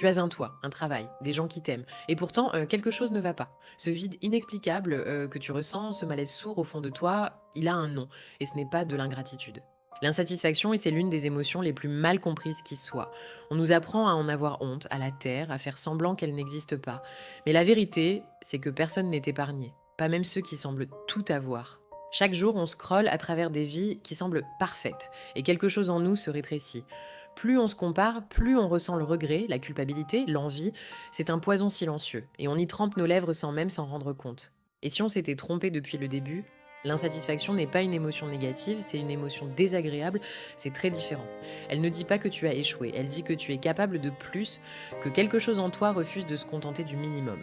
Tu as un toit, un travail, des gens qui t'aiment. Et pourtant, quelque chose ne va pas. Ce vide inexplicable que tu ressens, ce malaise sourd au fond de toi, il a un nom. Et ce n'est pas de l'ingratitude. L'insatisfaction, et c'est l'une des émotions les plus mal comprises qui soit. On nous apprend à en avoir honte, à la taire, à faire semblant qu'elle n'existe pas. Mais la vérité, c'est que personne n'est épargné. Pas même ceux qui semblent tout avoir. Chaque jour, on scrolle à travers des vies qui semblent parfaites. Et quelque chose en nous se rétrécit. Plus on se compare, plus on ressent le regret, la culpabilité, l'envie. C'est un poison silencieux, et on y trempe nos lèvres sans même s'en rendre compte. Et si on s'était trompé depuis le début, l'insatisfaction n'est pas une émotion négative, c'est une émotion désagréable, c'est très différent. Elle ne dit pas que tu as échoué, elle dit que tu es capable de plus, que quelque chose en toi refuse de se contenter du minimum.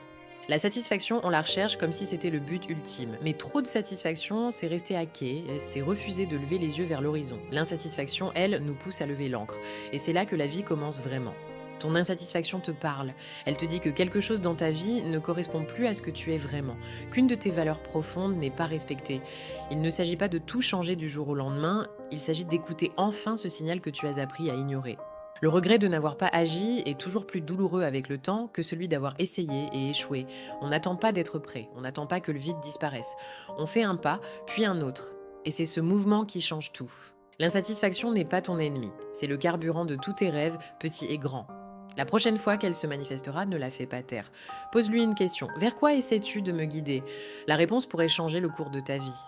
La satisfaction, on la recherche comme si c'était le but ultime. Mais trop de satisfaction, c'est rester à quai, c'est refuser de lever les yeux vers l'horizon. L'insatisfaction, elle, nous pousse à lever l'ancre. Et c'est là que la vie commence vraiment. Ton insatisfaction te parle. Elle te dit que quelque chose dans ta vie ne correspond plus à ce que tu es vraiment, qu'une de tes valeurs profondes n'est pas respectée. Il ne s'agit pas de tout changer du jour au lendemain, il s'agit d'écouter enfin ce signal que tu as appris à ignorer. Le regret de n'avoir pas agi est toujours plus douloureux avec le temps que celui d'avoir essayé et échoué. On n'attend pas d'être prêt, on n'attend pas que le vide disparaisse. On fait un pas, puis un autre. Et c'est ce mouvement qui change tout. L'insatisfaction n'est pas ton ennemi, c'est le carburant de tous tes rêves, petits et grands. La prochaine fois qu'elle se manifestera, ne la fais pas taire. Pose-lui une question. Vers quoi essaies-tu de me guider? La réponse pourrait changer le cours de ta vie.